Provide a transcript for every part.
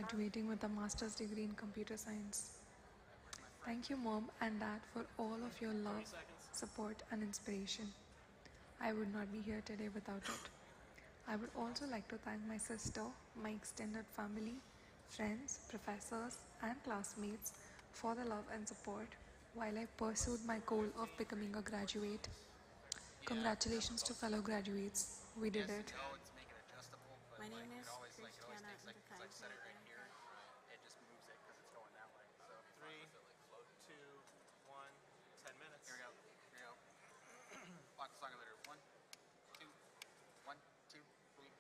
graduating with a master's degree in computer science. Thank you, Mom and Dad, for all of your love, support, and inspiration. I would not be here today without it. I would also like to thank my sister, my extended family, friends, professors, and classmates for the love and support while I pursued my goal of becoming a graduate. Congratulations to fellow graduates. We did it. My name is Christiana Interkaiser. It just moves it because it's going that way. So 3, 2, 1, 10 minutes. Here we go. Lock the song later. 1, 2, 1, 2, 3.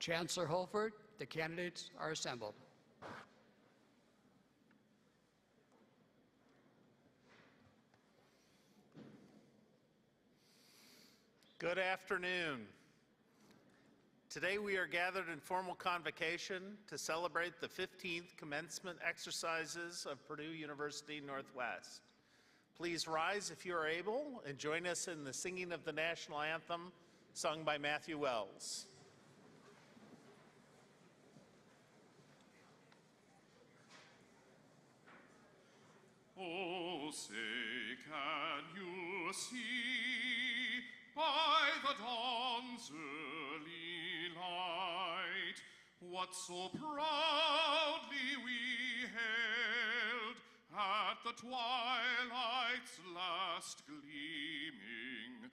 Chancellor Holford, the candidates are assembled. Good afternoon. Today we are gathered in formal convocation to celebrate the 15th commencement exercises of Purdue University Northwest. Please rise if you are able and join us in the singing of the national anthem sung by Matthew Wells. Oh, say, can you see by the dawn's early light what so proudly we hailed at the twilight's last gleaming,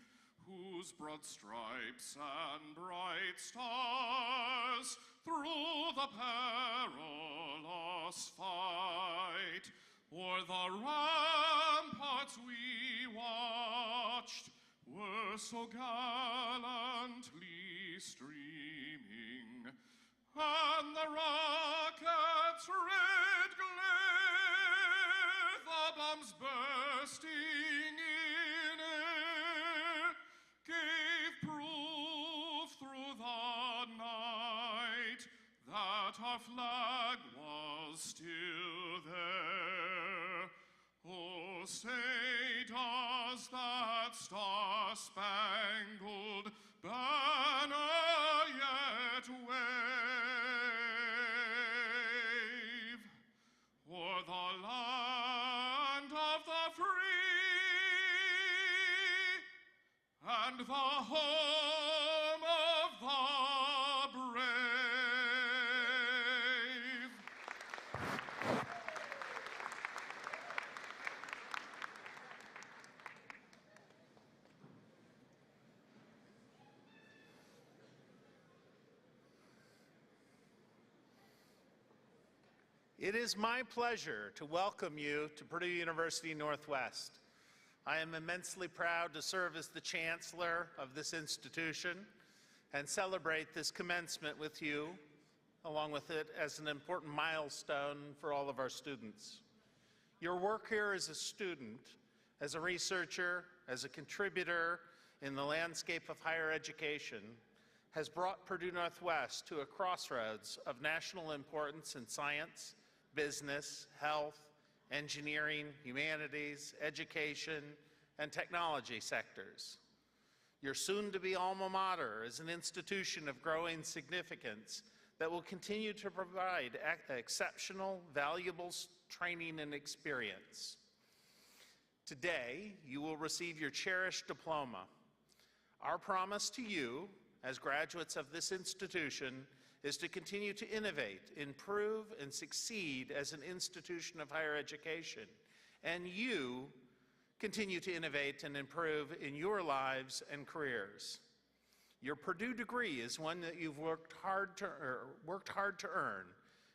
whose broad stripes and bright stars through the perilous fight o'er the ramparts we watched were so gallantly streaming, and the rocket's red glare, the bombs bursting in air, gave proof through the night that our flag was still there. Oh, say, does that star-spangled banner yet wave o'er the land of the free and the home of the brave? It is my pleasure to welcome you to Purdue University Northwest. I am immensely proud to serve as the Chancellor of this institution and celebrate this commencement with you, along with it as an important milestone for all of our students. Your work here as a student, as a researcher, as a contributor in the landscape of higher education has brought Purdue Northwest to a crossroads of national importance in science, business, health, engineering, humanities, education, and technology sectors. Your soon-to-be alma mater is an institution of growing significance that will continue to provide exceptional, valuable training and experience. Today, you will receive your cherished diploma. Our promise to you, as graduates of this institution, is to continue to innovate, improve, and succeed as an institution of higher education. And you continue to innovate and improve in your lives and careers. Your Purdue degree is one that you've worked hard to earn.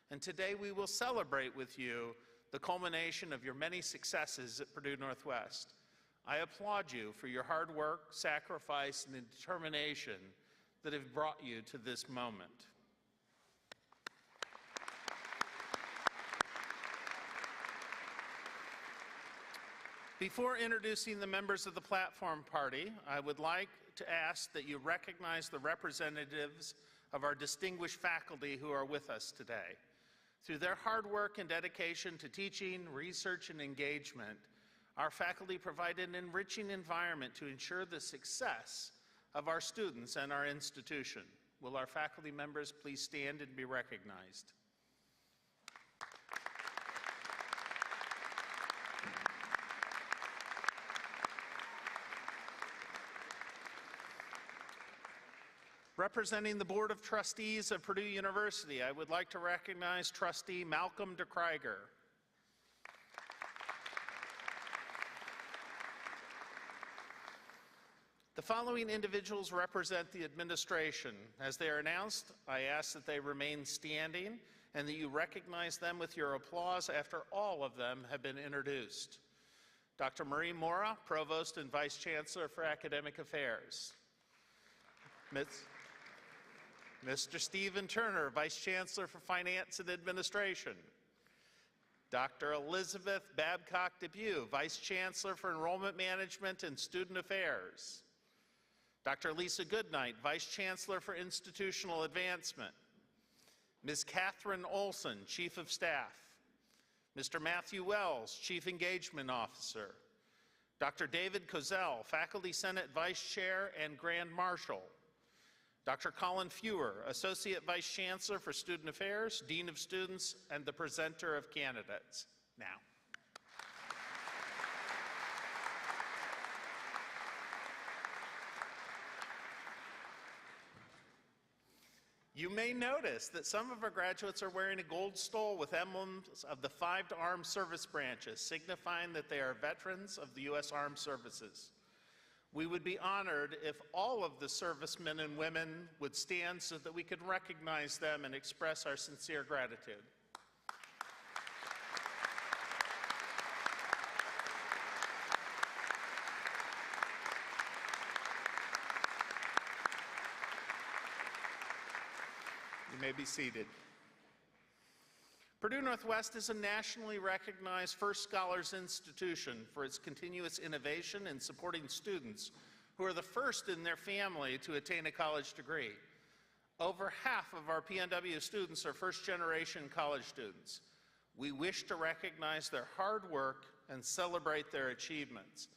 And today we will celebrate with you the culmination of your many successes at Purdue Northwest. I applaud you for your hard work, sacrifice, and determination that have brought you to this moment. Before introducing the members of the platform party, I would like to ask that you recognize the representatives of our distinguished faculty who are with us today. Through their hard work and dedication to teaching, research, and engagement, our faculty provide an enriching environment to ensure the success of our students and our institution. Will our faculty members please stand and be recognized? Representing the Board of Trustees of Purdue University, I would like to recognize Trustee Malcolm DeKreiger. The following individuals represent the administration. As they are announced, I ask that they remain standing and that you recognize them with your applause after all of them have been introduced. Dr. Marie Mora, Provost and Vice Chancellor for Academic Affairs. Mr. Stephen Turner, Vice Chancellor for Finance and Administration. Dr. Elizabeth Babcock Depew, Vice Chancellor for Enrollment Management and Student Affairs. Dr. Lisa Goodnight, Vice Chancellor for Institutional Advancement. Ms. Catherine Olson, Chief of Staff. Mr. Matthew Wells, Chief Engagement Officer. Dr. David Kozel, Faculty Senate Vice Chair and Grand Marshal. Dr. Colin Fewer, Associate Vice Chancellor for Student Affairs, Dean of Students, and the presenter of candidates. Now. You may notice that some of our graduates are wearing a gold stole with emblems of the 5 armed service branches, signifying that they are veterans of the U.S. Armed Services. We would be honored if all of the servicemen and women would stand so that we could recognize them and express our sincere gratitude. You may be seated. Purdue Northwest is a nationally recognized First Scholars institution for its continuous innovation in supporting students who are the first in their family to attain a college degree. Over half of our PNW students are first-generation college students. We wish to recognize their hard work and celebrate their achievements.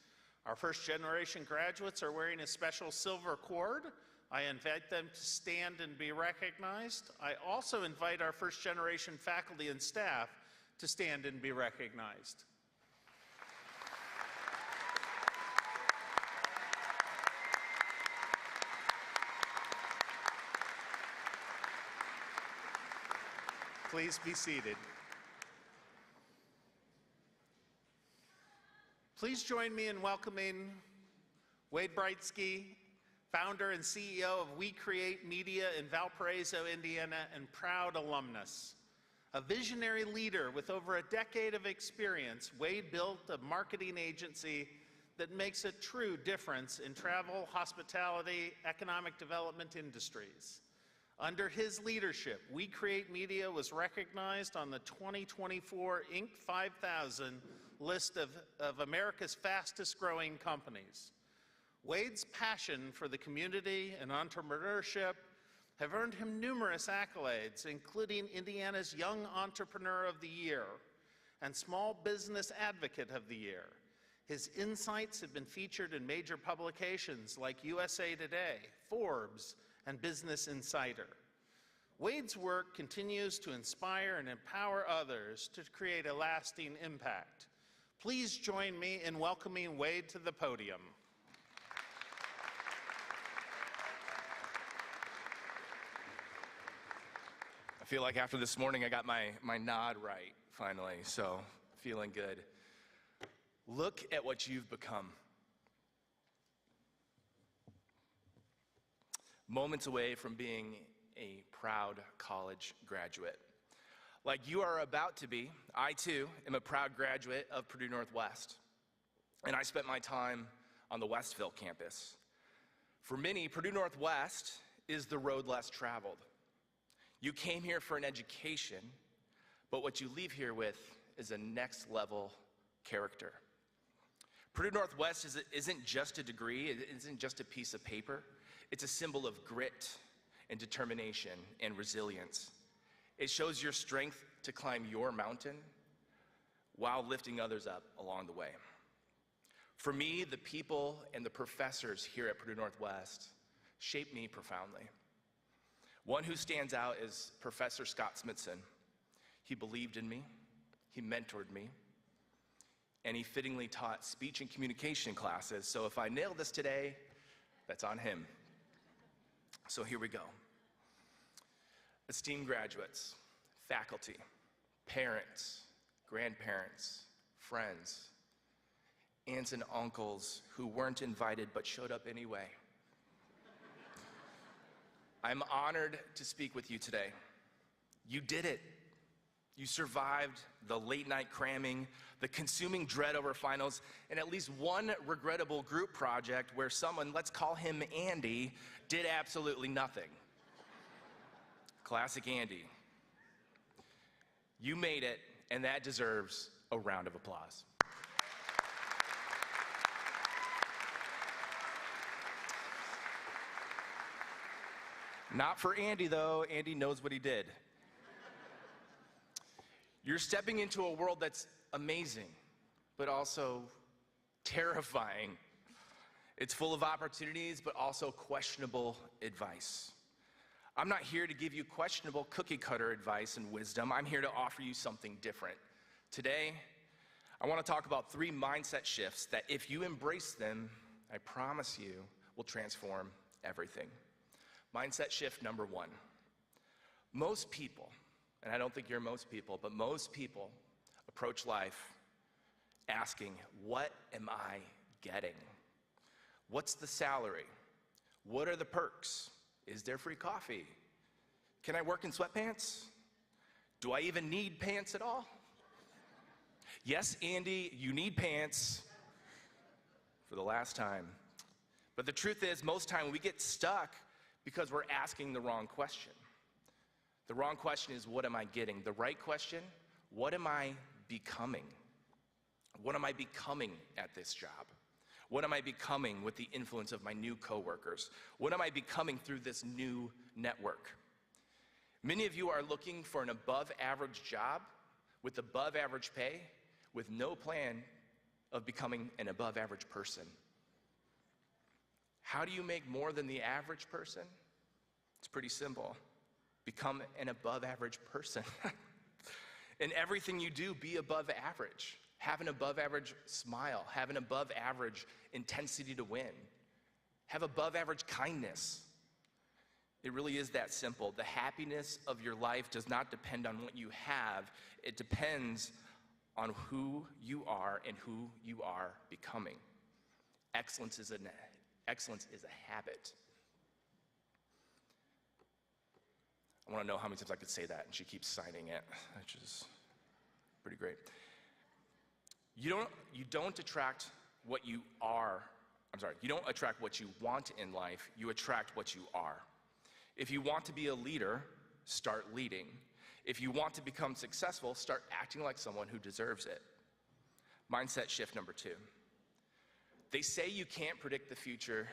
Our first-generation graduates are wearing a special silver cord. I invite them to stand and be recognized. I also invite our first-generation faculty and staff to stand and be recognized. Please be seated. Please join me in welcoming Wade Brightsky, founder and CEO of We Create Media in Valparaiso, Indiana, and proud alumnus. A visionary leader with over a decade of experience, Wade built a marketing agency that makes a true difference in travel, hospitality, economic development industries. Under his leadership, We Create Media was recognized on the 2024 Inc. 5000 list of America's fastest growing companies. Wade's passion for the community and entrepreneurship have earned him numerous accolades, including Indiana's Young Entrepreneur of the Year and Small Business Advocate of the Year. His insights have been featured in major publications like USA Today, Forbes, and Business Insider. Wade's work continues to inspire and empower others to create a lasting impact. Please join me in welcoming Wade to the podium. I feel like after this morning I got my nod right, finally, so feeling good. Look at what you've become. Moments away from being a proud college graduate. Like you are about to be, I too am a proud graduate of Purdue Northwest. And I spent my time on the Westville campus. For many, Purdue Northwest is the road less traveled. You came here for an education, but what you leave here with is a next level character. Purdue Northwest isn't just a degree, it isn't just a piece of paper. It's a symbol of grit and determination and resilience. It shows your strength to climb your mountain while lifting others up along the way. For me, the people and the professors here at Purdue Northwest shaped me profoundly. One who stands out is Professor Scott Smithson. He believed in me, he mentored me, and he fittingly taught speech and communication classes. So if I nail this today, that's on him. So here we go. Esteemed graduates, faculty, parents, grandparents, friends, aunts and uncles who weren't invited but showed up anyway. I'm honored to speak with you today. You did it. You survived the late night cramming, the consuming dread over finals, and at least one regrettable group project where someone, let's call him Andy, did absolutely nothing. Classic Andy. You made it, and that deserves a round of applause. Not for Andy, though. Andy knows what he did. You're stepping into a world that's amazing, but also terrifying. It's full of opportunities, but also questionable advice. I'm not here to give you questionable cookie-cutter advice and wisdom. I'm here to offer you something different. Today, I want to talk about 3 mindset shifts that if you embrace them, I promise you, will transform everything. Mindset shift number 1. Most people, and I don't think you're most people, but most people approach life asking, what am I getting? What's the salary? What are the perks? Is there free coffee? Can I work in sweatpants? Do I even need pants at all? Yes, Andy, you need pants for the last time. But the truth is, most time we get stuck because we're asking the wrong question. The wrong question is, what am I getting? The right question, what am I becoming? What am I becoming at this job? What am I becoming with the influence of my new coworkers? What am I becoming through this new network? Many of you are looking for an above average job with above average pay with no plan of becoming an above average person. How do you make more than the average person? It's pretty simple. Become an above average person. In everything you do, be above average. Have an above average smile. Have an above average intensity to win. Have above average kindness. It really is that simple. The happiness of your life does not depend on what you have. It depends on who you are and who you are becoming. Excellence is a habit. I want to know how many times I could say that, and she keeps signing it, which is pretty great. You don't attract what you are. You don't attract what you want in life. You attract what you are. If you want to be a leader, start leading. If you want to become successful, start acting like someone who deserves it. Mindset shift number 2. They say you can't predict the future,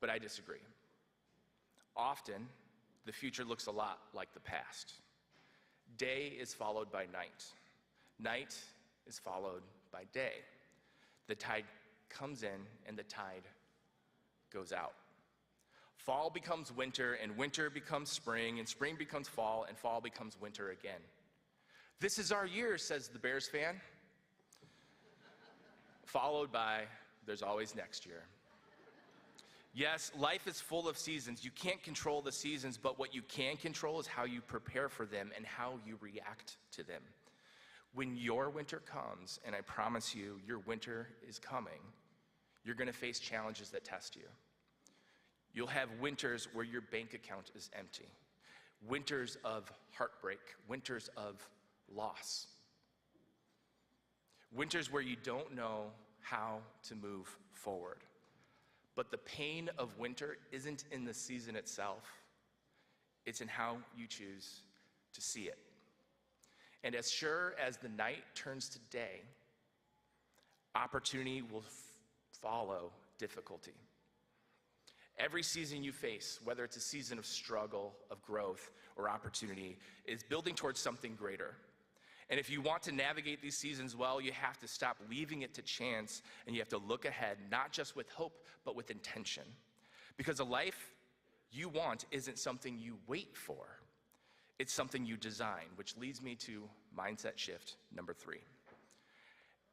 but I disagree. Often, the future looks a lot like the past. Day is followed by night. Night is followed by day. The tide comes in and the tide goes out. Fall becomes winter, and winter becomes spring, and spring becomes fall, and fall becomes winter again. This is our year, says the Bears fan. Followed by, there's always next year. Yes, life is full of seasons. You can't control the seasons, but what you can control is how you prepare for them and how you react to them. When your winter comes, and I promise you, your winter is coming, you're going to face challenges that test you. You'll have winters where your bank account is empty, winters of heartbreak, winters of loss, winters where you don't know how to move forward. But the pain of winter isn't in the season itself, it's in how you choose to see it. And as sure as the night turns to day, opportunity will follow difficulty. Every season you face, whether it's a season of struggle, of growth, or opportunity, is building towards something greater. And if you want to navigate these seasons well, you have to stop leaving it to chance, and you have to look ahead, not just with hope, but with intention. Because a life you want isn't something you wait for. It's something you design, which leads me to mindset shift number 3.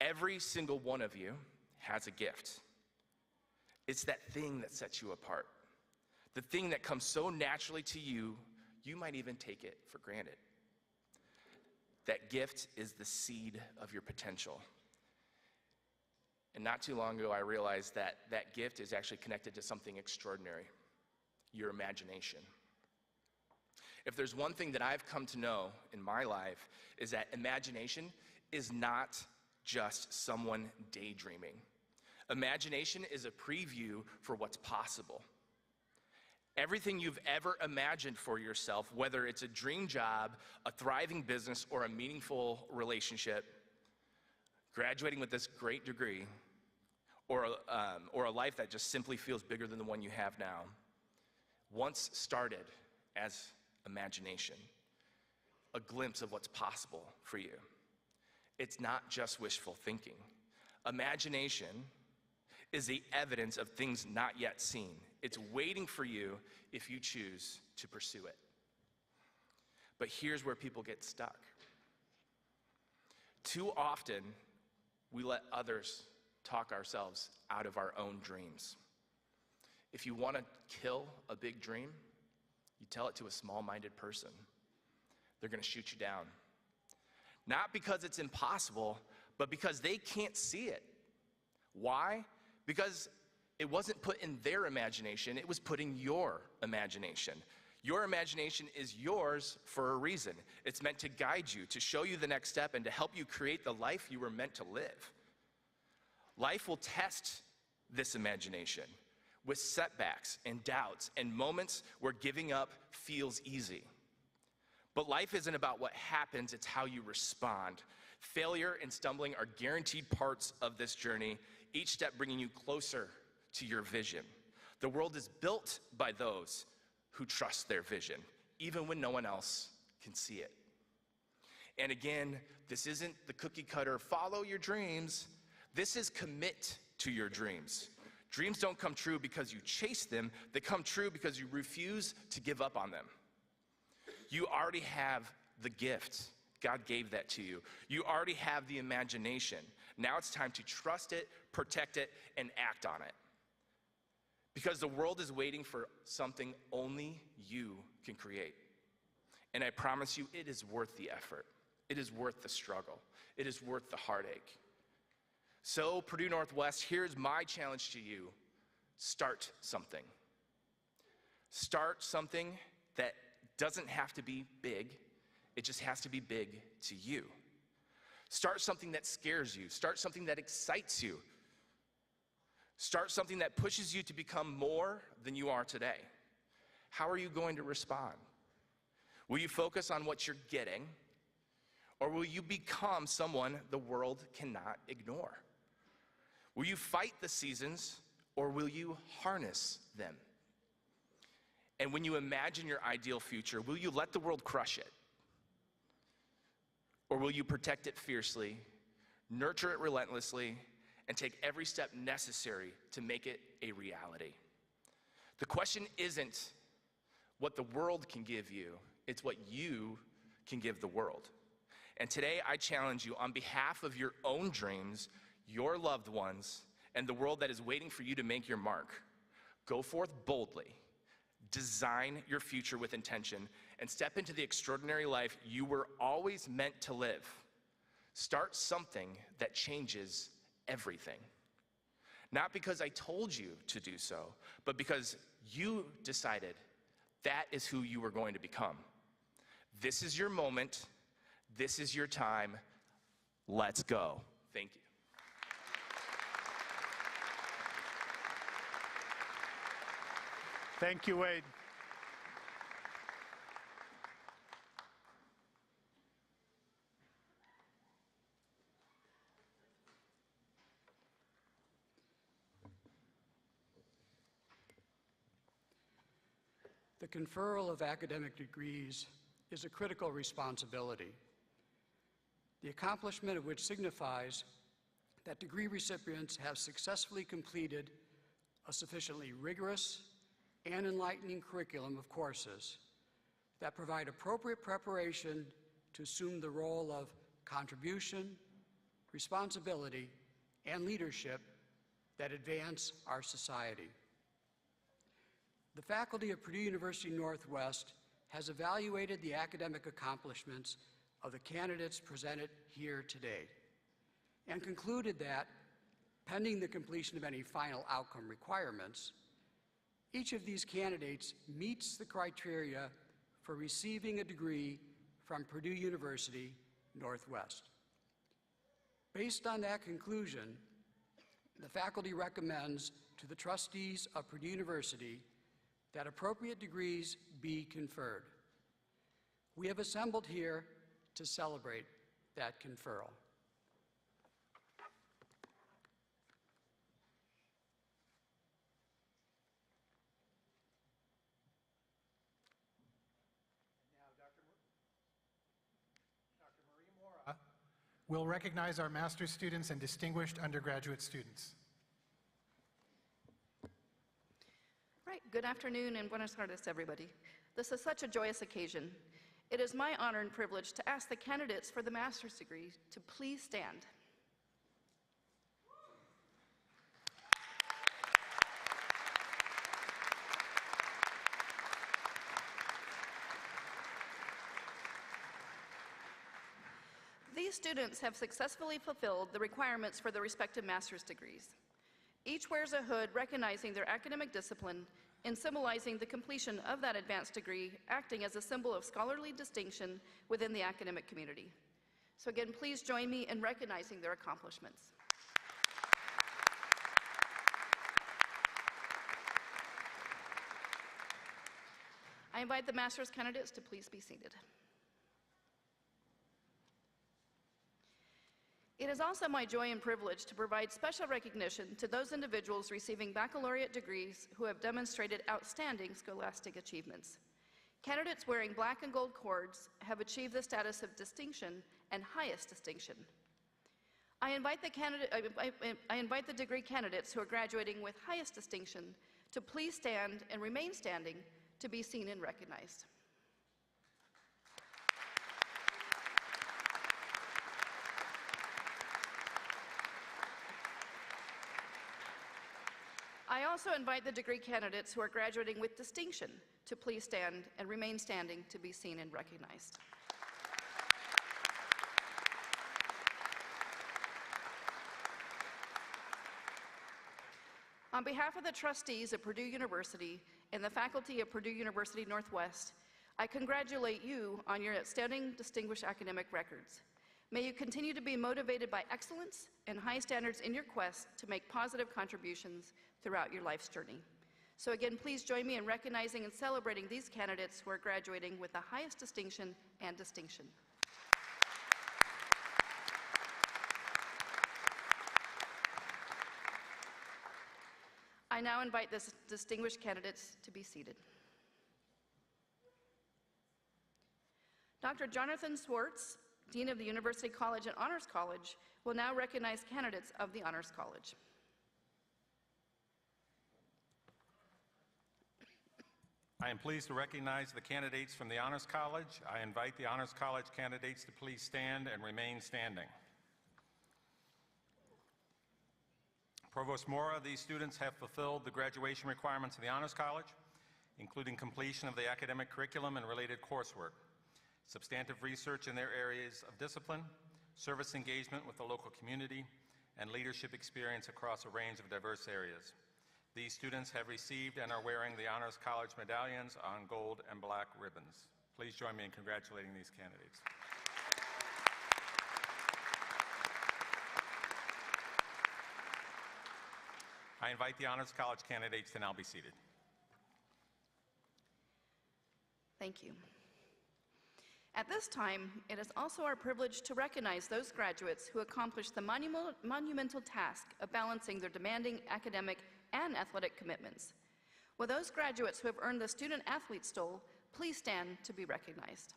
Every single one of you has a gift. It's that thing that sets you apart. The thing that comes so naturally to you, you might even take it for granted. That gift is the seed of your potential. And not too long ago, I realized that that gift is actually connected to something extraordinary, your imagination. If there's one thing that I've come to know in my life, is that imagination is not just someone daydreaming. Imagination is a preview for what's possible. Everything you've ever imagined for yourself, whether it's a dream job, a thriving business, or a meaningful relationship, graduating with this great degree, or a life that just simply feels bigger than the one you have now, once started as imagination, a glimpse of what's possible for you. It's not just wishful thinking. Imagination is the evidence of things not yet seen. It's waiting for you if you choose to pursue it. But here's where people get stuck. Too often, we let others talk ourselves out of our own dreams. If you want to kill a big dream, You tell it to a small-minded person, they're going to shoot you down. Not because it's impossible, but because they can't see it. Why? Because it wasn't put in their imagination, it was put in your imagination. Your imagination is yours for a reason. It's meant to guide you, to show you the next step, and to help you create the life you were meant to live. Life will test this imagination with setbacks and doubts and moments where giving up feels easy. But life isn't about what happens, it's how you respond. Failure and stumbling are guaranteed parts of this journey, each step bringing you closer to your vision. The world is built by those who trust their vision, even when no one else can see it. And again, this isn't the cookie cutter, follow your dreams. This is commit to your dreams. Dreams don't come true because you chase them, they come true because you refuse to give up on them. You already have the gift. God gave that to you. You already have the imagination. Now it's time to trust it, protect it, and act on it. Because the world is waiting for something only you can create. And I promise you, it is worth the effort. It is worth the struggle. It is worth the heartache. So, Purdue Northwest, here's my challenge to you. Start something. Start something that doesn't have to be big. It just has to be big to you. Start something that scares you. Start something that excites you. Start something that pushes you to become more than you are today. How are you going to respond? Will you focus on what you're getting, or will you become someone the world cannot ignore? Will you fight the seasons, or will you harness them? And when you imagine your ideal future, will you let the world crush it? Or will you protect it fiercely, nurture it relentlessly, and take every step necessary to make it a reality? The question isn't what the world can give you, it's what you can give the world. And today I challenge you on behalf of your own dreams, your loved ones, and the world that is waiting for you to make your mark. Go forth boldly, design your future with intention, and step into the extraordinary life you were always meant to live. Start something that changes everything. Not because I told you to do so, but because you decided that is who you were going to become. This is your moment. This is your time. Let's go. Thank you. Thank you, Wade. The conferral of academic degrees is a critical responsibility, the accomplishment of which signifies that degree recipients have successfully completed a sufficiently rigorous and enlightening curriculum of courses that provide appropriate preparation to assume the role of contribution, responsibility, and leadership that advance our society. The faculty of Purdue University Northwest has evaluated the academic accomplishments of the candidates presented here today and concluded that, pending the completion of any final outcome requirements, each of these candidates meets the criteria for receiving a degree from Purdue University Northwest. Based on that conclusion, the faculty recommends to the trustees of Purdue University that appropriate degrees be conferred. We have assembled here to celebrate that conferral. We'll recognize our master's students and distinguished undergraduate students. Right, good afternoon and buenas tardes, everybody. This is such a joyous occasion. It is my honor and privilege to ask the candidates for the master's degree to please stand. these students have successfully fulfilled the requirements for their respective master's degrees. Each wears a hood recognizing their academic discipline and symbolizing the completion of that advanced degree, acting as a symbol of scholarly distinction within the academic community. So again, please join me in recognizing their accomplishments. I invite the master's candidates to please be seated. It is also my joy and privilege to provide special recognition to those individuals receiving baccalaureate degrees who have demonstrated outstanding scholastic achievements. Candidates wearing black and gold cords have achieved the status of distinction and highest distinction. I invite the degree candidates who are graduating with highest distinction to please stand and remain standing to be seen and recognized. I also invite the degree candidates who are graduating with distinction to please stand and remain standing to be seen and recognized. On behalf of the trustees of Purdue University and the faculty of Purdue University Northwest, I congratulate you on your outstanding distinguished academic records. May you continue to be motivated by excellence and high standards in your quest to make positive contributions throughout your life's journey. So again, please join me in recognizing and celebrating these candidates who are graduating with the highest distinction and distinction. I now invite the distinguished candidates to be seated. Dr. Jonathan Swartz, Dean of the University College and Honors College, will now recognize candidates of the Honors College. I am pleased to recognize the candidates from the Honors College. I invite the Honors College candidates to please stand and remain standing. Provost Mora, these students have fulfilled the graduation requirements of the Honors College, including completion of the academic curriculum and related coursework, substantive research in their areas of discipline, service engagement with the local community, and leadership experience across a range of diverse areas. These students have received and are wearing the Honors College medallions on gold and black ribbons. Please join me in congratulating these candidates. I invite the Honors College candidates to now be seated. Thank you. At this time, it is also our privilege to recognize those graduates who accomplished the monumental task of balancing their demanding academic and athletic commitments. Will those graduates who have earned the Student Athlete Stole please stand to be recognized?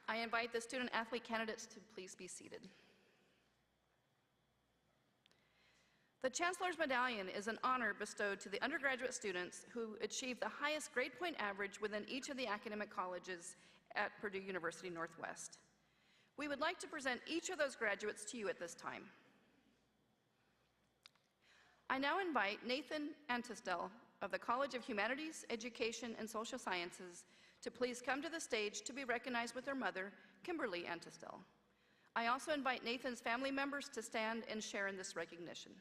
I invite the student athlete candidates to please be seated. The Chancellor's Medallion is an honor bestowed to the undergraduate students who achieve the highest grade point average within each of the academic colleges at Purdue University Northwest. We would like to present each of those graduates to you at this time. I now invite Nathan Antistel of the College of Humanities, Education, and Social Sciences to please come to the stage to be recognized with their mother, Kimberly Antistel. I also invite Nathan's family members to stand and share in this recognition.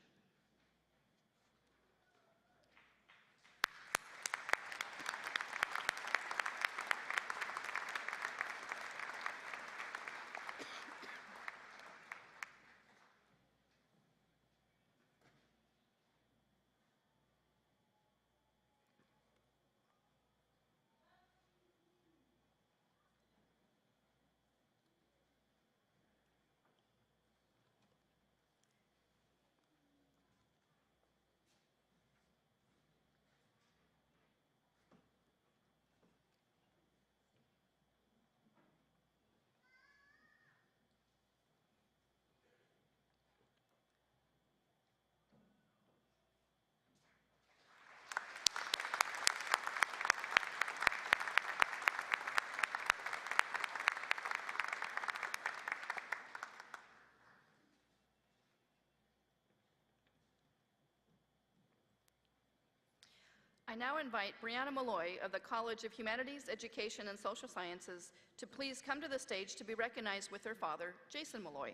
now invite Brianna Malloy of the College of Humanities, Education, and Social Sciences to please come to the stage to be recognized with her father, Jason Malloy.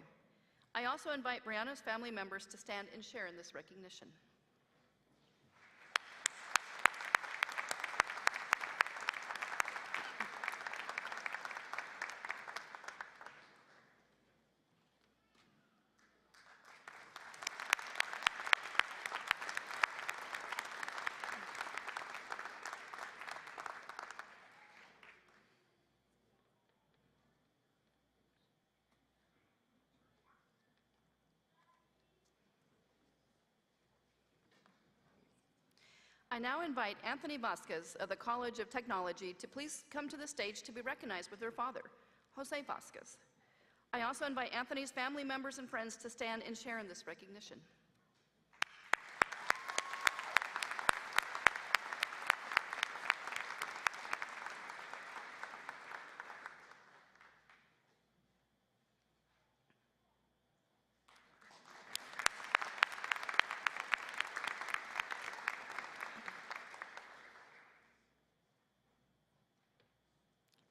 I also invite Brianna's family members to stand and share in this recognition. I now invite Anthony Vasquez of the College of Technology to please come to the stage to be recognized with her father, Jose Vasquez. I also invite Anthony's family members and friends to stand and share in this recognition.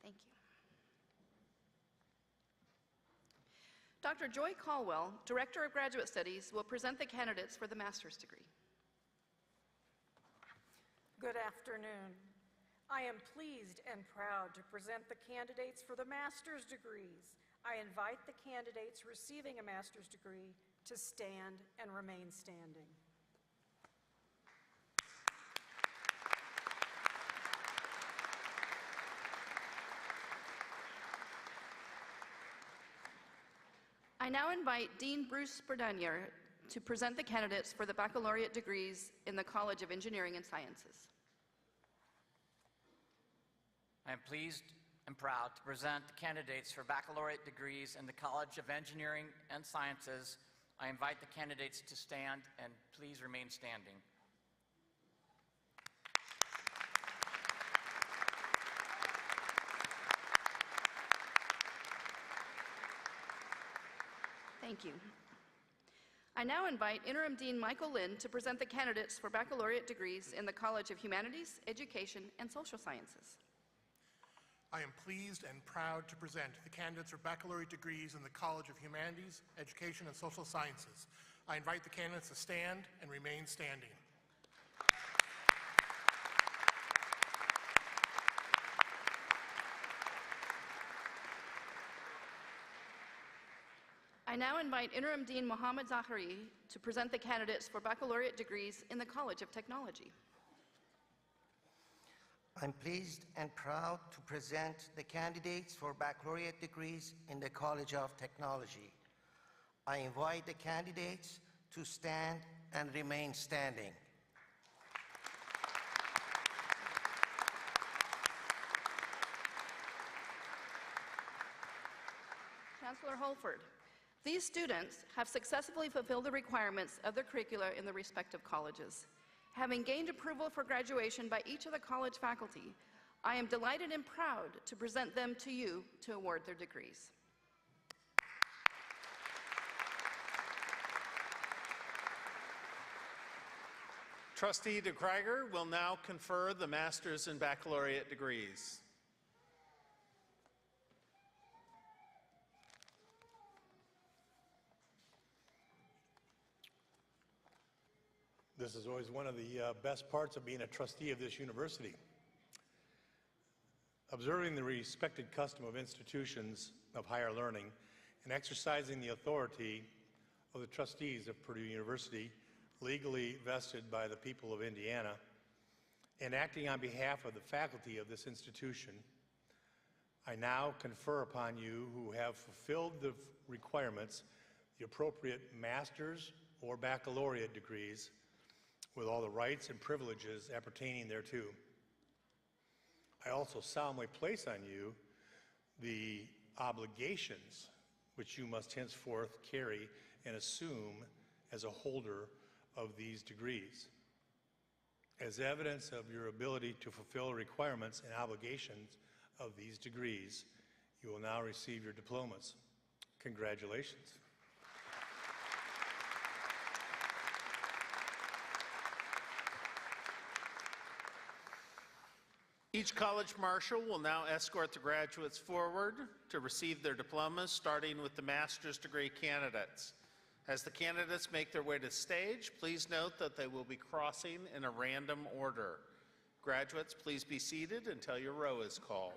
Thank you. Dr. Joy Caldwell, Director of Graduate Studies, will present the candidates for the master's degree. Good afternoon. I am pleased and proud to present the candidates for the master's degrees. I invite the candidates receiving a master's degree to stand and remain standing. I now invite Dean Bruce Berdanier to present the candidates for the baccalaureate degrees in the College of Engineering and Sciences. I am pleased and proud to present the candidates for baccalaureate degrees in the College of Engineering and Sciences. I invite the candidates to stand and please remain standing. Thank you. I now invite Interim Dean Michael Lynn to present the candidates for baccalaureate degrees in the College of Humanities, Education, and Social Sciences. I am pleased and proud to present the candidates for baccalaureate degrees in the College of Humanities, Education, and Social Sciences. I invite the candidates to stand and remain standing. I now invite Interim Dean Mohammed Zahari to present the candidates for baccalaureate degrees in the College of Technology. I'm pleased and proud to present the candidates for baccalaureate degrees in the College of Technology. I invite the candidates to stand and remain standing. Chancellor Holford, these students have successfully fulfilled the requirements of their curricula in the respective colleges. Having gained approval for graduation by each of the college faculty, I am delighted and proud to present them to you to award their degrees. Trustee DeKreiger will now confer the master's and baccalaureate degrees. This is always one of the best parts of being a trustee of this university. Observing the respected custom of institutions of higher learning and exercising the authority of the trustees of Purdue University, legally vested by the people of Indiana, and acting on behalf of the faculty of this institution, I now confer upon you who have fulfilled the requirements the appropriate master's or baccalaureate degrees with all the rights and privileges appertaining thereto. I also solemnly place on you the obligations which you must henceforth carry and assume as a holder of these degrees. As evidence of your ability to fulfill requirements and obligations of these degrees, you will now receive your diplomas. Congratulations. Each college marshal will now escort the graduates forward to receive their diplomas, starting with the master's degree candidates. As the candidates make their way to the stage, please note that they will be crossing in a random order. Graduates, please be seated until your row is called.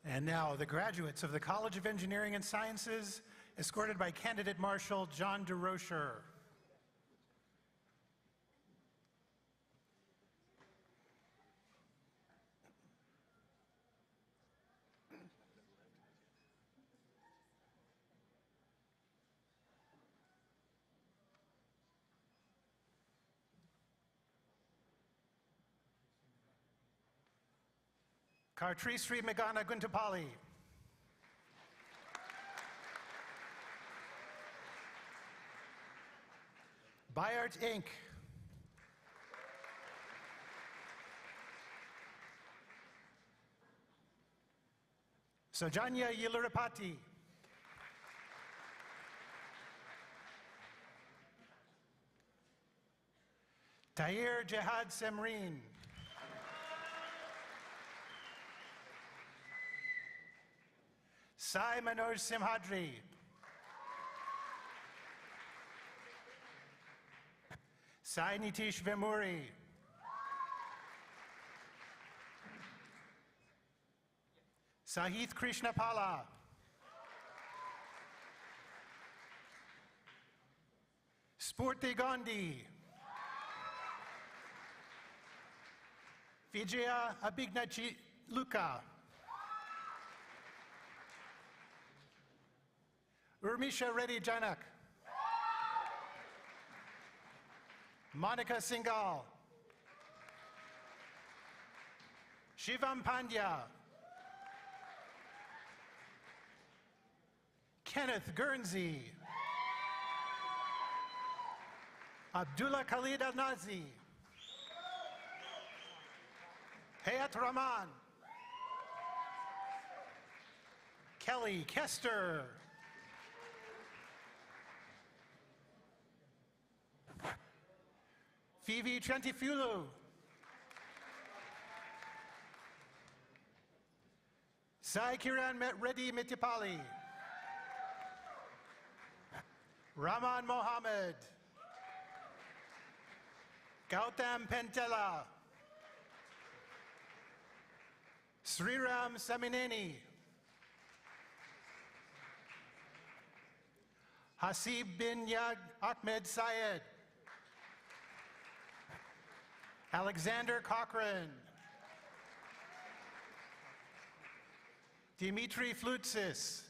And now, the graduates of the College of Engineering and Sciences, escorted by Candidate Marshal John DeRocher. Kartri Sri Megana Guntapali. Bayard Inc. Sojanya Yilurapati. Tahir Jihad Semreen. Sai Manoj Simhadri. Sai Nitish Vemuri. Sahith Krishnapala. Spurti Gandhi. Vijaya Abhignachi Luka. Urmisha Reddy Janak. Monica Singhal. Shivam Pandya. Kenneth Guernsey. Abdullah Khalid Al-Nazi. Hayat Rahman. Kelly Kester. Phoebe Trentifulu. Sai Kiran Reddy Mitipali. Raman Mohammed. Gautam Pentela. Sriram Samineni. Hasib bin Yag Ahmed Syed. Alexander Cochran. Dimitri Flutsis.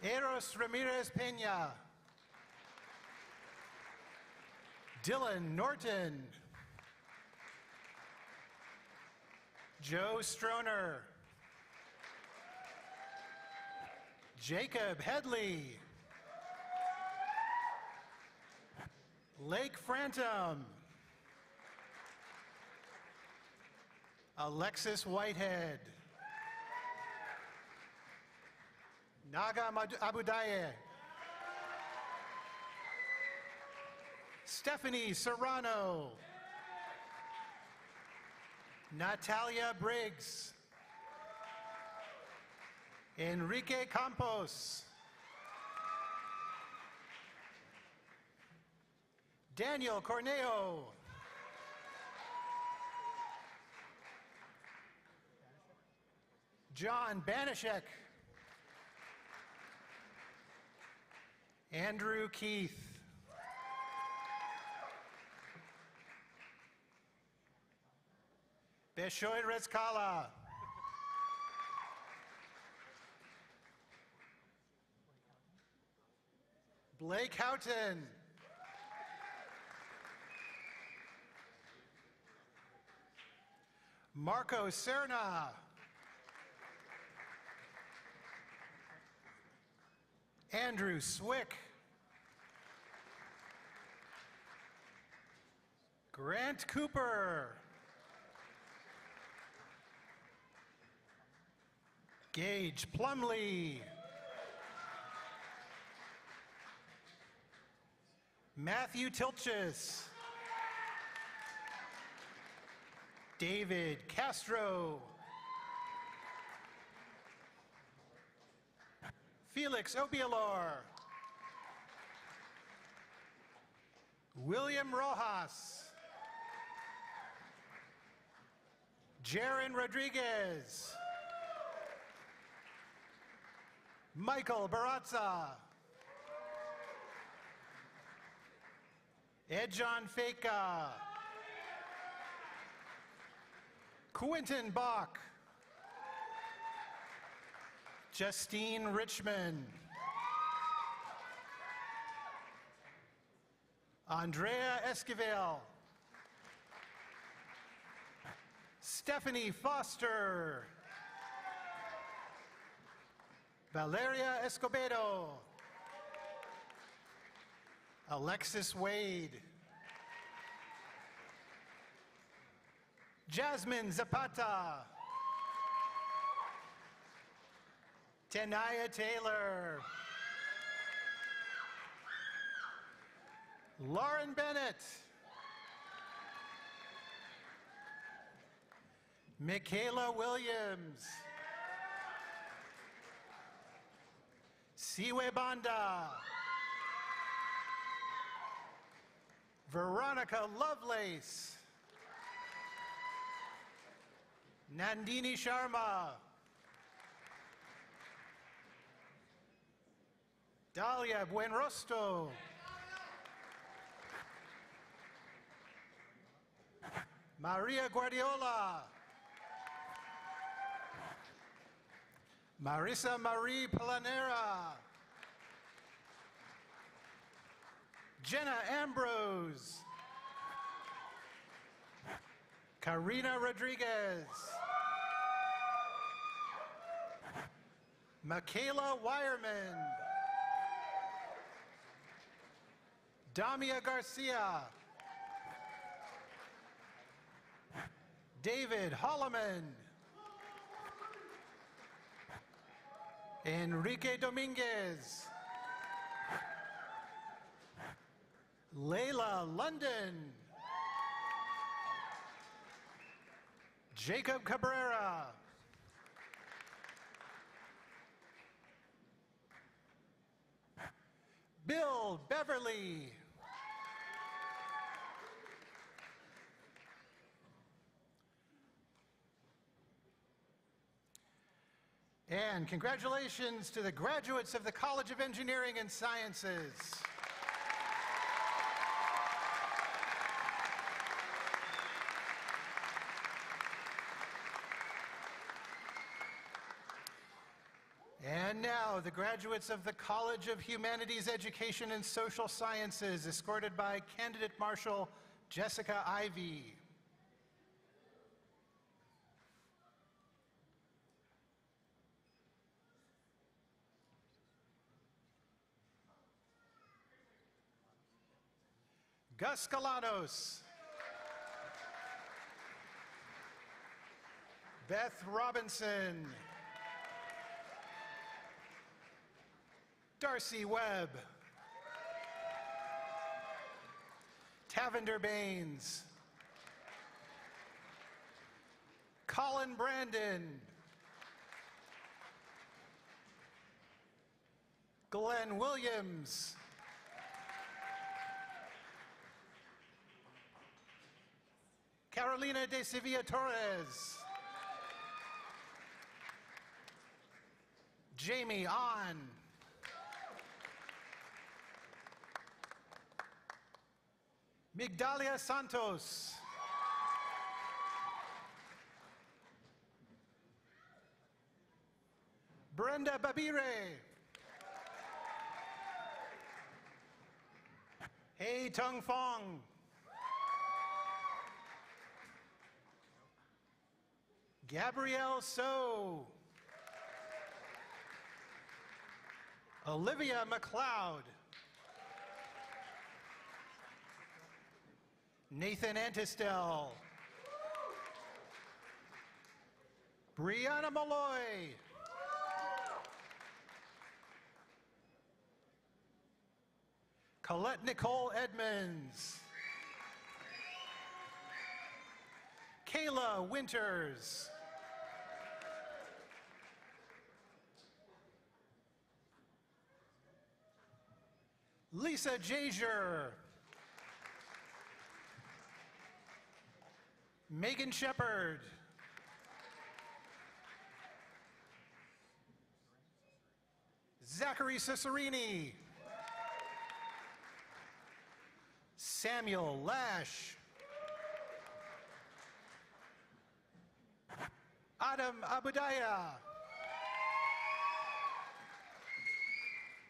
Eros Ramirez Peña. Dylan Norton. Joe Stroner. Jacob Headley. Lake Frantum. Alexis Whitehead. Naga Abudaye. Stephanie Serrano. Natalia Briggs. Enrique Campos. Daniel Cornejo. John Banishek. Andrew Keith. Beshoy Rezkala. Blake Houghton. Marco Serna. Andrew Swick. Grant Cooper. Gage Plumley. Matthew Tilchis. David Castro. Felix Obialor. William Rojas. Jaron Rodriguez. Michael Barazza. Edjon Feka. Quentin Bach. Justine Richmond. Andrea Esquivel. Stephanie Foster. Valeria Escobedo. Alexis Wade. Jasmine Zapata. Tenaya Taylor. Lauren Bennett. Michaela Williams. Siwe Banda. Veronica Lovelace. Nandini Sharma. Dalia Buenrostro. Maria Guardiola. Marisa Marie Planera. Jenna Ambrose. Karina Rodriguez. Michaela Wireman. Damia Garcia. David Holloman. Enrique Dominguez. Layla London. Jacob Cabrera. Bill Beverly. And congratulations to the graduates of the College of Engineering and Sciences. And now, the graduates of the College of Humanities, Education, and Social Sciences, escorted by Candidate Marshal Jessica Ivey. Gus Galanos. Beth Robinson. Darcy Webb. Tavender Baines. Colin Brandon. Glenn Williams. Carolina de Sevilla Torres. Jamie On. Migdalia Santos. Brenda Babire. Hei Tung Fong. Gabrielle So. Olivia McLeod. Nathan Antistel. Brianna Malloy. Colette Nicole Edmonds. Kayla Winters. Lisa Jazier. Megan Shepard. Zachary Cicerini. Samuel Lash. Adam Abudaya.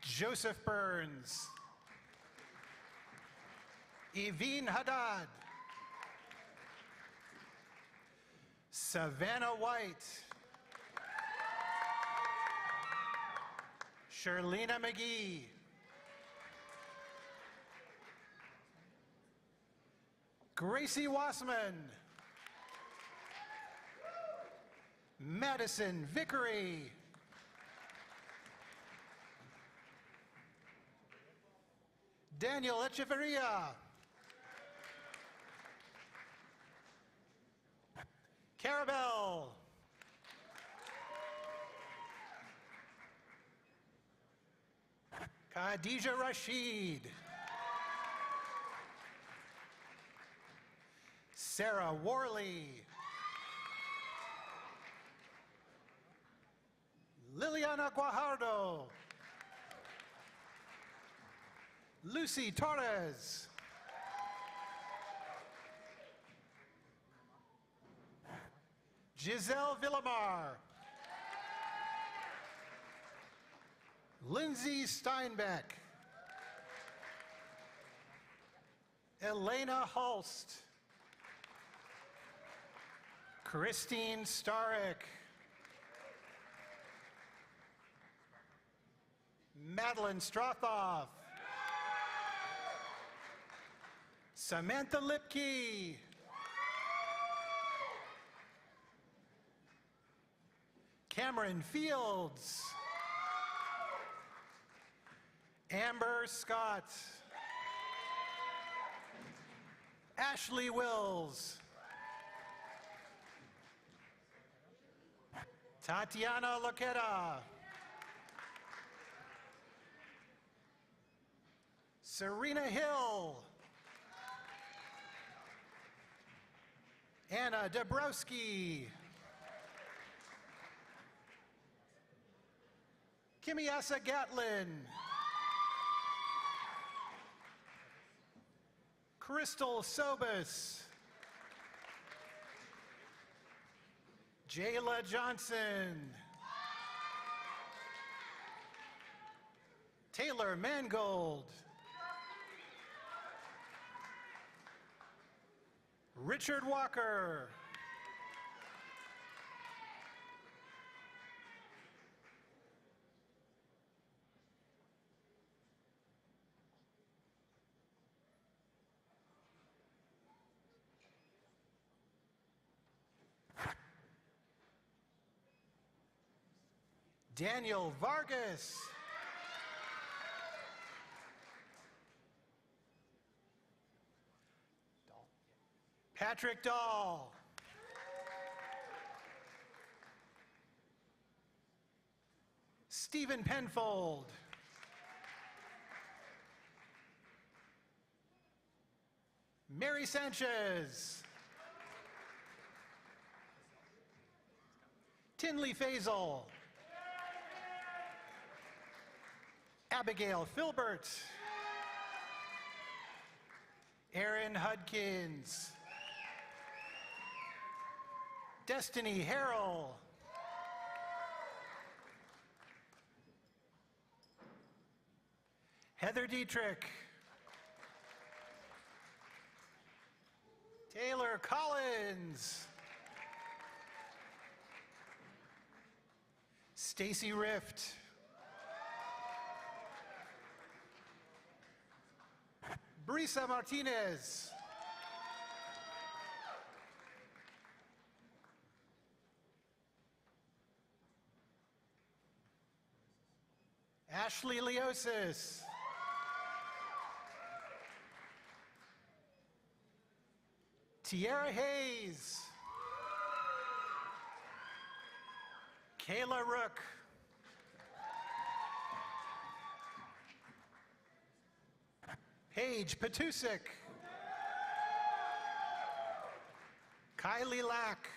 Joseph Burns. Evine Haddad. Savannah White. Sherlina McGee. Gracie Wassman. Madison Vickery. Daniel Echeverria. Carabel. Khadija Rashid. Sarah Worley. Liliana Guajardo. Lucy Torres. Giselle Villamar. Lindsay Steinbeck. Elena Hulst. Christine Starrick. Madeline Strothoff. Samantha Lipke. Cameron Fields. Amber Scott. Ashley Wills. Tatiana Loqueta. Serena Hill. Anna Dabrowski. Kimiasa Gatlin. Crystal Sobus. Jayla Johnson. Taylor Mangold. Richard Walker. Daniel Vargas. Patrick Dahl. Stephen Penfold. Mary Sanchez. Tinley Faisal. Abigail Filbert. Aaron Hudkins. Destiny Harrell. Heather Dietrich. Taylor Collins. Stacy Rift. Brisa Martinez. Ashley Leosis. Tiara Hayes. Kayla Rook. Paige Patusik. Kylie Lack.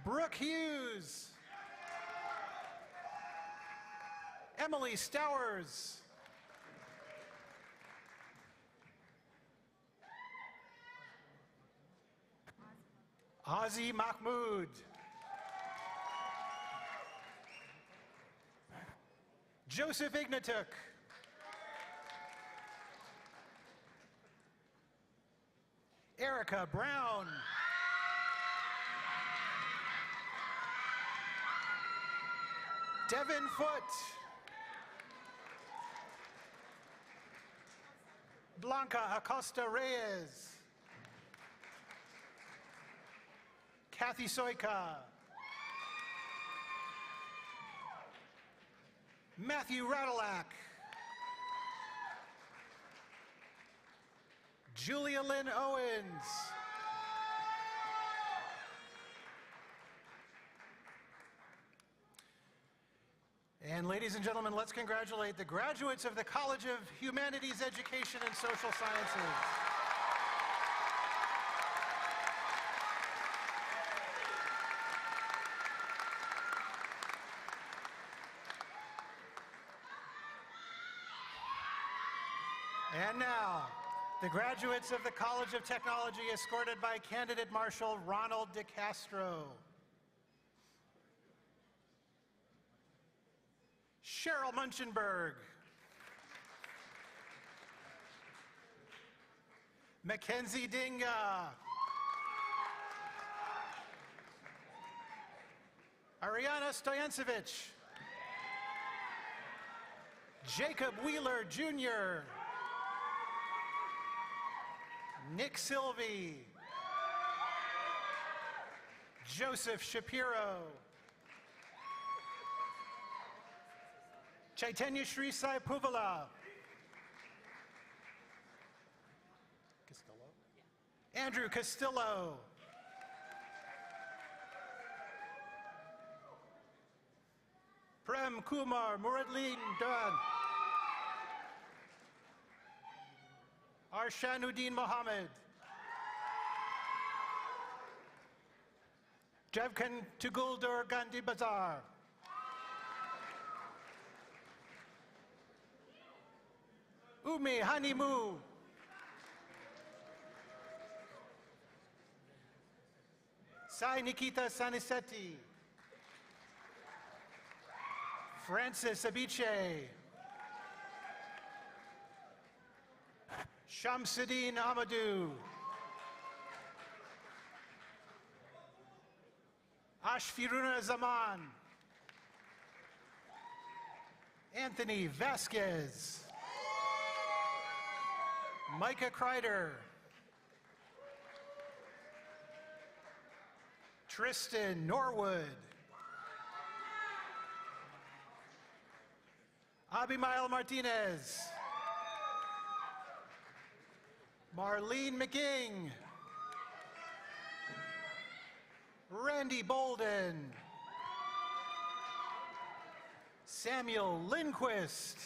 Brooke Hughes. Emily Stowers. Ozzy Mahmood. Joseph Ignatuk. Erica Brown. Devin Foote. Blanca Acosta Reyes. Kathy Soika. Matthew Radelack. Julia Lynn Owens. And ladies and gentlemen, let's congratulate the graduates of the College of Humanities, Education, and Social Sciences. And now, the graduates of the College of Technology, escorted by Candidate Marshal Ronald DeCastro. Cheryl Munchenberg. Mackenzie Dinga. Ariana Stoyancevich. Jacob Wheeler Jr. Nick Silvey. Joseph Shapiro. Chaitanya Shri Sai Puvala. Andrew Castillo. Prem Kumar Muradleen Dunn. Arshanuddin Mohammed. Javkan Tuguldur Gandhi Bazar. Umi Hanimu. Sai Nikita Sanisetti. Francis Abiche. Shamsuddin Amadou. Ashfiruna Zaman. Anthony Vasquez. Micah Kreider. Tristan Norwood. Abimael Martinez. Marlene McGing. Randy Bolden. Samuel Lindquist.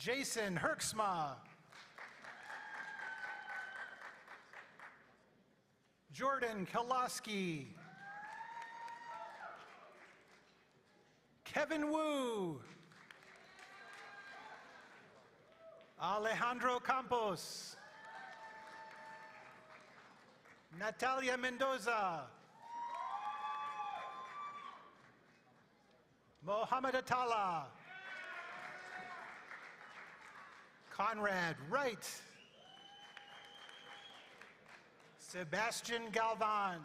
Jason Herksma. Jordan Koloski. Kevin Wu. Alejandro Campos. Natalia Mendoza. Mohammed Atala. Conrad Wright. Sebastian Galvan.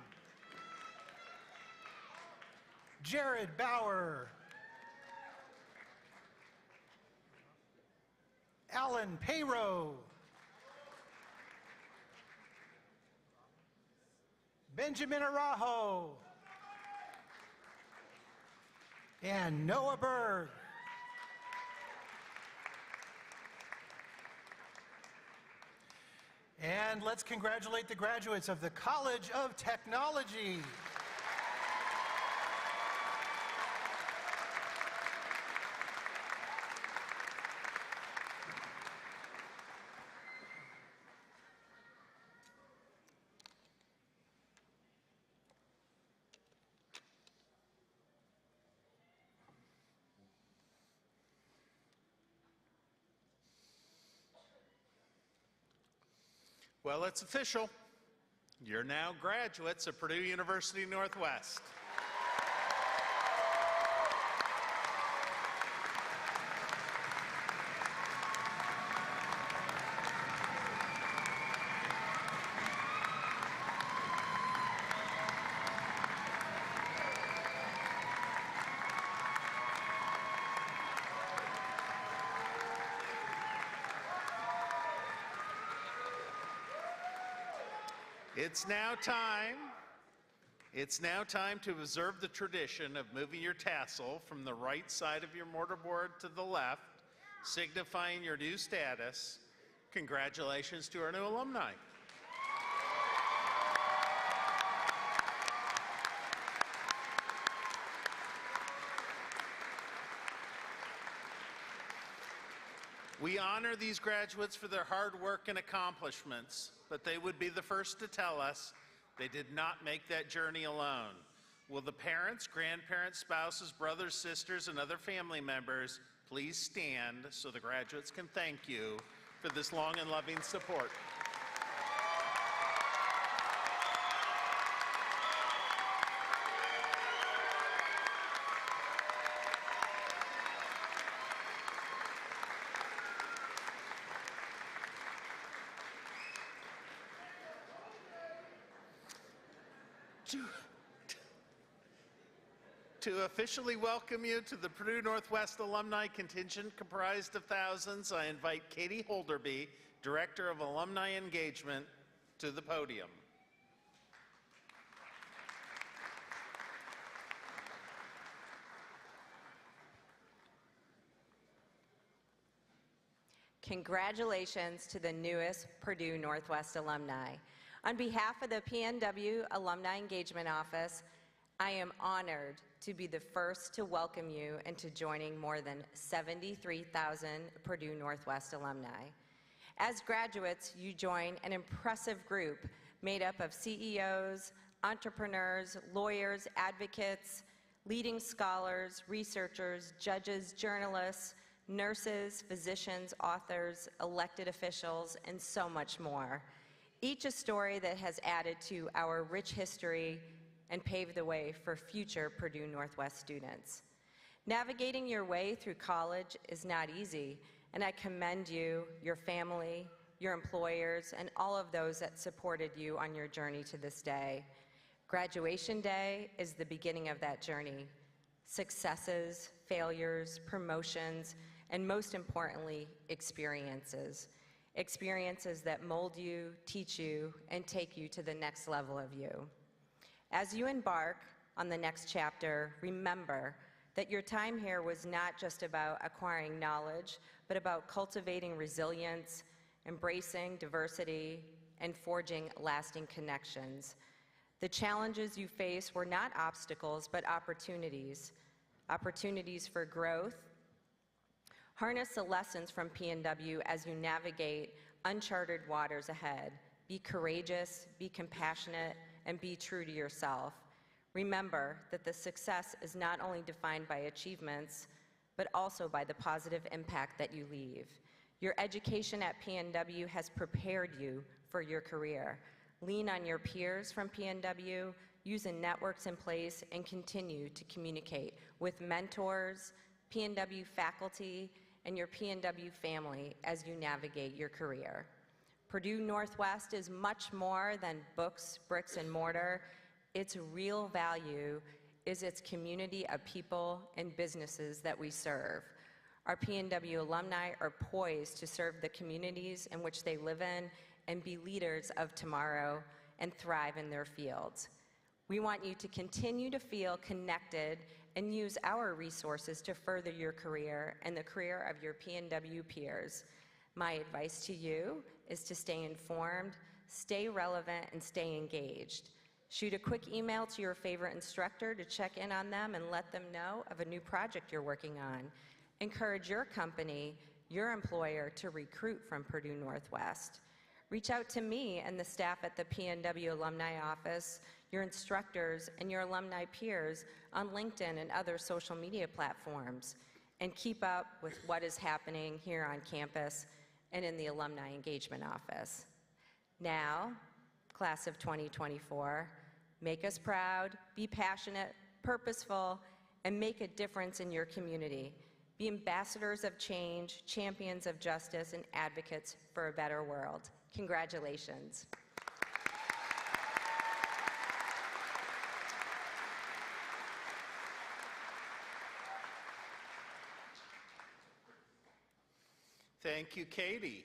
Jared Bauer. Alan Payro. Benjamin Arajo. And Noah Berg. And let's congratulate the graduates of the College of Technology. Well, it's official. You're now graduates of Purdue University Northwest. It's now time to observe the tradition of moving your tassel from the right side of your mortarboard to the left, signifying your new status. Congratulations to our new alumni. We honor these graduates for their hard work and accomplishments, but they would be the first to tell us they did not make that journey alone. Will the parents, grandparents, spouses, brothers, sisters, and other family members please stand so the graduates can thank you for this long and loving support. To officially welcome you to the Purdue Northwest alumni contingent comprised of thousands, I invite Katie Holderby, Director of Alumni Engagement, to the podium. Congratulations to the newest Purdue Northwest alumni. On behalf of the PNW Alumni Engagement Office, I am honored to be the first to welcome you into joining more than 73,000 Purdue Northwest alumni. As graduates, you join an impressive group made up of CEOs, entrepreneurs, lawyers, advocates, leading scholars, researchers, judges, journalists, nurses, physicians, authors, elected officials, and so much more. Each a story that has added to our rich history and paved the way for future Purdue Northwest students. Navigating your way through college is not easy, and I commend you, your family, your employers, and all of those that supported you on your journey to this day. Graduation day is the beginning of that journey. Successes, failures, promotions, and most importantly, experiences. Experiences that mold you, teach you, and take you to the next level of you. As you embark on the next chapter, remember that your time here was not just about acquiring knowledge, but about cultivating resilience, embracing diversity, and forging lasting connections. The challenges you face were not obstacles, but opportunities. Opportunities for growth. Harness the lessons from PNW as you navigate uncharted waters ahead. Be courageous, be compassionate, and be true to yourself. Remember that the success is not only defined by achievements, but also by the positive impact that you leave. Your education at PNW has prepared you for your career. Lean on your peers from PNW, use the networks in place, and continue to communicate with mentors, PNW faculty, and your PNW family as you navigate your career. Purdue Northwest is much more than books, bricks, and mortar. Its real value is its community of people and businesses that we serve. Our PNW alumni are poised to serve the communities in which they live in and be leaders of tomorrow and thrive in their fields. We want you to continue to feel connected and use our resources to further your career and the career of your PNW peers. My advice to you is to stay informed, stay relevant, and stay engaged. Shoot a quick email to your favorite instructor to check in on them and let them know of a new project you're working on. Encourage your company, your employer, to recruit from Purdue Northwest. Reach out to me and the staff at the PNW Alumni Office, your instructors, and your alumni peers on LinkedIn and other social media platforms, and keep up with what is happening here on campus and in the Alumni Engagement Office. Now, class of 2024, make us proud, be passionate, purposeful, and make a difference in your community. Be ambassadors of change, champions of justice, and advocates for a better world. Congratulations. Thank you, Katie.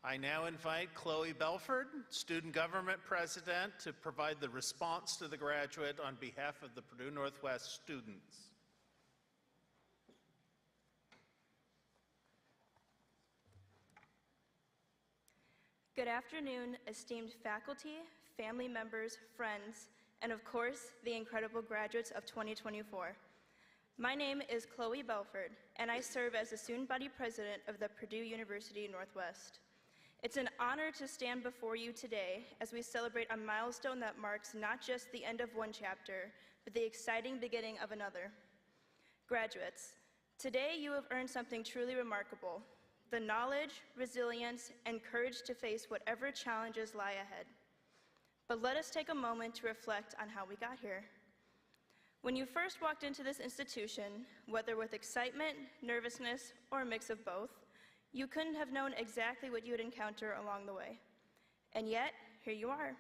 I now invite Chloe Belford, Student Government President, to provide the response to the graduate on behalf of the Purdue Northwest students. Good afternoon, esteemed faculty, family members, friends, and of course, the incredible graduates of 2024. My name is Chloe Belford, and I serve as the student body president of the Purdue University Northwest. It's an honor to stand before you today as we celebrate a milestone that marks not just the end of one chapter, but the exciting beginning of another. Graduates, today you have earned something truly remarkable: the knowledge, resilience, and courage to face whatever challenges lie ahead. But let us take a moment to reflect on how we got here. When you first walked into this institution, whether with excitement, nervousness, or a mix of both, you couldn't have known exactly what you would encounter along the way. And yet, here you are.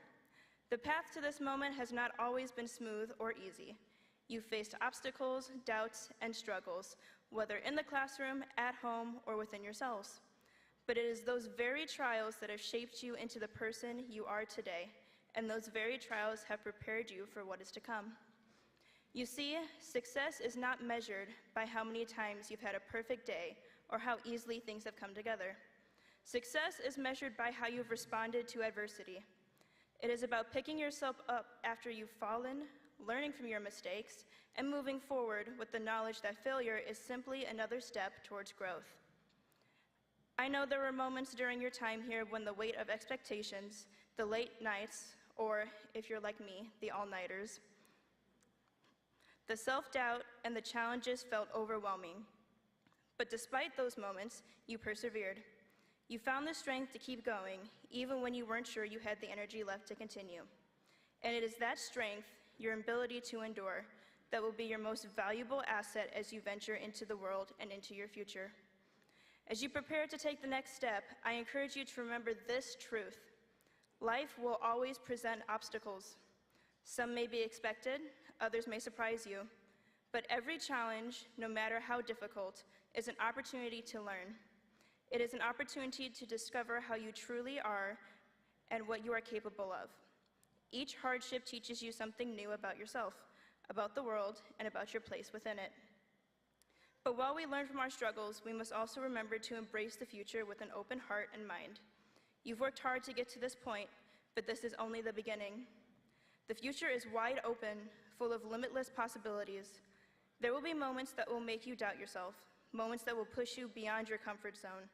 The path to this moment has not always been smooth or easy. You've faced obstacles, doubts, and struggles, whether in the classroom, at home, or within yourselves. But it is those very trials that have shaped you into the person you are today, and those very trials have prepared you for what is to come. You see, success is not measured by how many times you've had a perfect day or how easily things have come together. Success is measured by how you've responded to adversity. It is about picking yourself up after you've fallen, learning from your mistakes, and moving forward with the knowledge that failure is simply another step towards growth. I know there were moments during your time here when the weight of expectations, the late nights, or if you're like me, the all-nighters, the self-doubt and the challenges felt overwhelming. But despite those moments, you persevered. You found the strength to keep going, even when you weren't sure you had the energy left to continue. And it is that strength, your ability to endure, that will be your most valuable asset as you venture into the world and into your future. As you prepare to take the next step, I encourage you to remember this truth: life will always present obstacles. Some may be expected, others may surprise you, but every challenge, no matter how difficult, is an opportunity to learn. It is an opportunity to discover how you truly are and what you are capable of. Each hardship teaches you something new about yourself, about the world, and about your place within it. But while we learn from our struggles, we must also remember to embrace the future with an open heart and mind. You've worked hard to get to this point, but this is only the beginning. The future is wide open, full of limitless possibilities. There will be moments that will make you doubt yourself, moments that will push you beyond your comfort zone.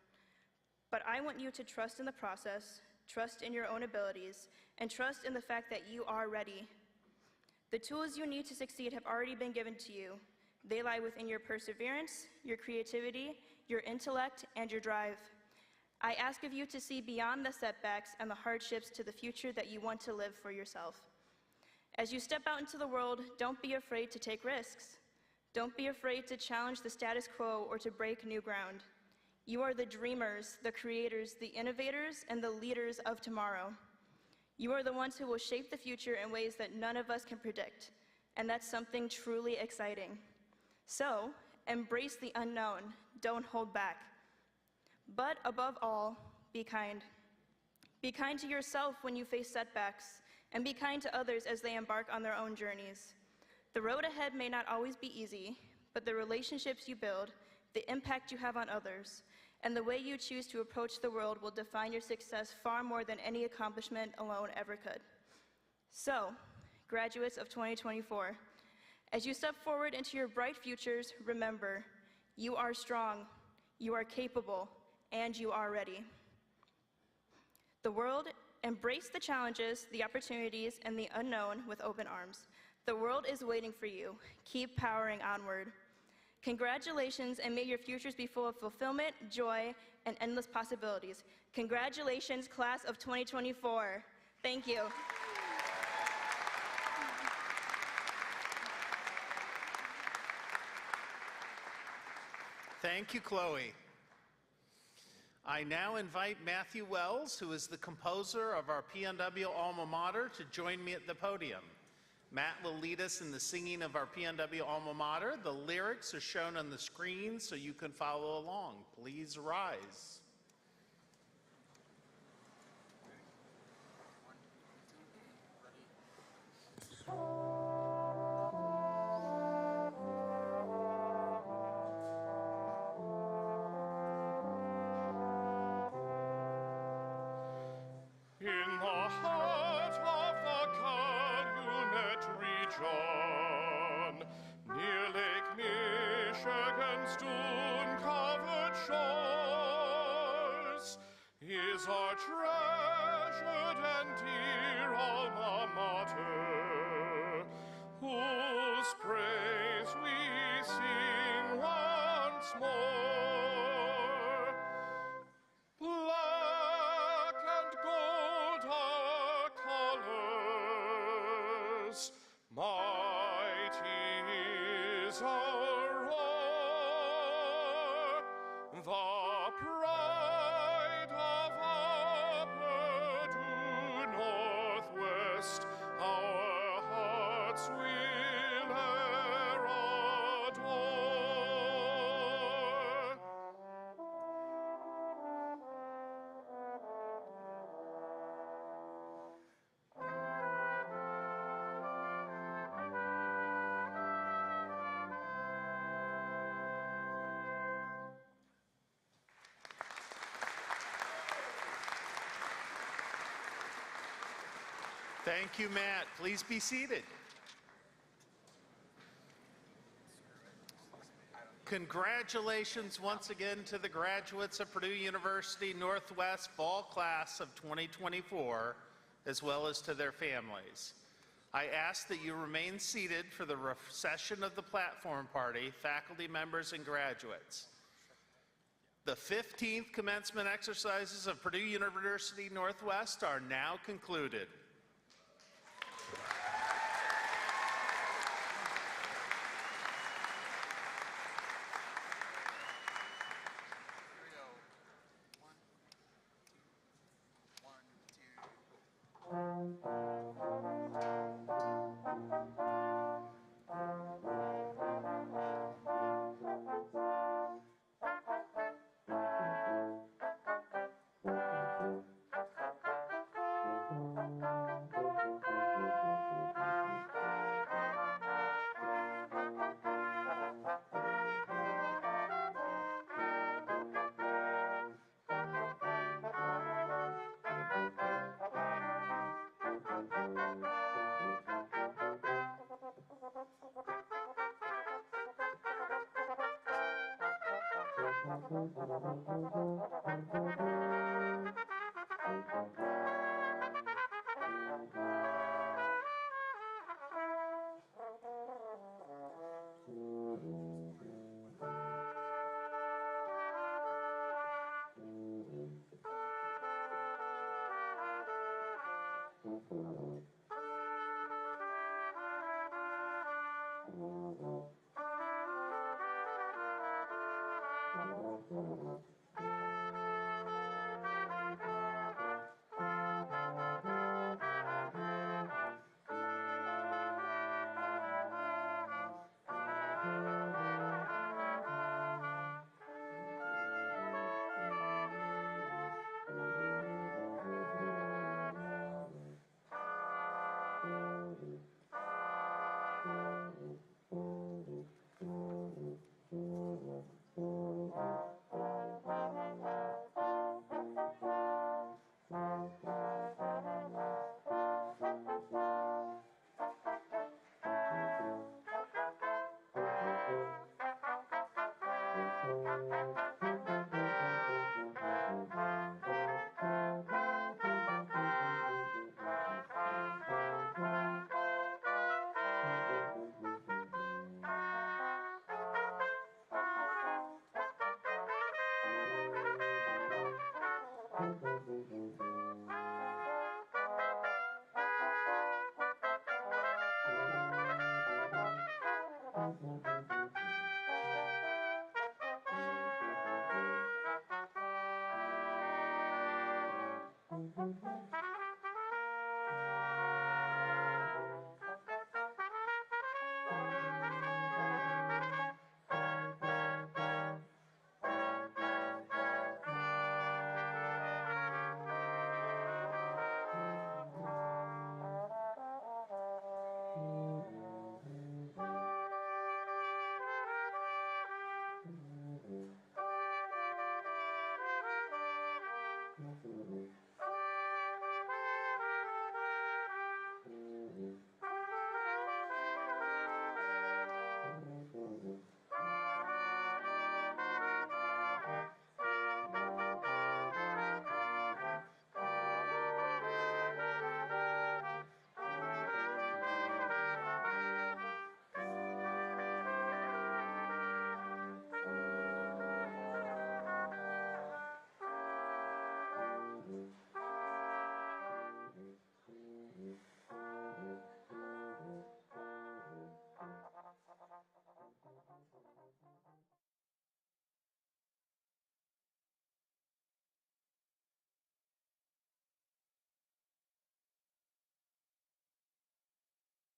But I want you to trust in the process, trust in your own abilities, and trust in the fact that you are ready. The tools you need to succeed have already been given to you. They lie within your perseverance, your creativity, your intellect, and your drive. I ask of you to see beyond the setbacks and the hardships to the future that you want to live for yourself. As you step out into the world, don't be afraid to take risks. Don't be afraid to challenge the status quo or to break new ground. You are the dreamers, the creators, the innovators, and the leaders of tomorrow. You are the ones who will shape the future in ways that none of us can predict, and that's something truly exciting. So, embrace the unknown, don't hold back. But above all, be kind. Be kind to yourself when you face setbacks, and be kind to others as they embark on their own journeys. The road ahead may not always be easy, but the relationships you build, the impact you have on others, and the way you choose to approach the world will define your success far more than any accomplishment alone ever could. So, graduates of 2024, as you step forward into your bright futures, remember, you are strong, you are capable, and you are ready. The world, embrace the challenges, the opportunities, and the unknown with open arms. The world is waiting for you. Keep powering onward. Congratulations, and may your futures be full of fulfillment, joy, and endless possibilities. Congratulations, class of 2024. Thank you. Thank you, Chloe. I now invite Matthew Wells, who is the composer of our PNW Alma Mater, to join me at the podium. Matt will lead us in the singing of our PNW Alma Mater. The lyrics are shown on the screen so you can follow along. Please rise. In the heart of the Calumet region, near Lake Michigan's dune-covered shores, is our treasured and dear alma mater, whose praise we sing once more. Black and gold are colors, mighty is our roar, the pride of our Purdue Northwest, our hearts will e'er adore. Thank you, Matt. Please be seated. Congratulations once again to the graduates of Purdue University Northwest Fall Class of 2024, as well as to their families. I ask that you remain seated for the recession of the platform party, faculty members and graduates. The 15th commencement exercises of Purdue University Northwest are now concluded.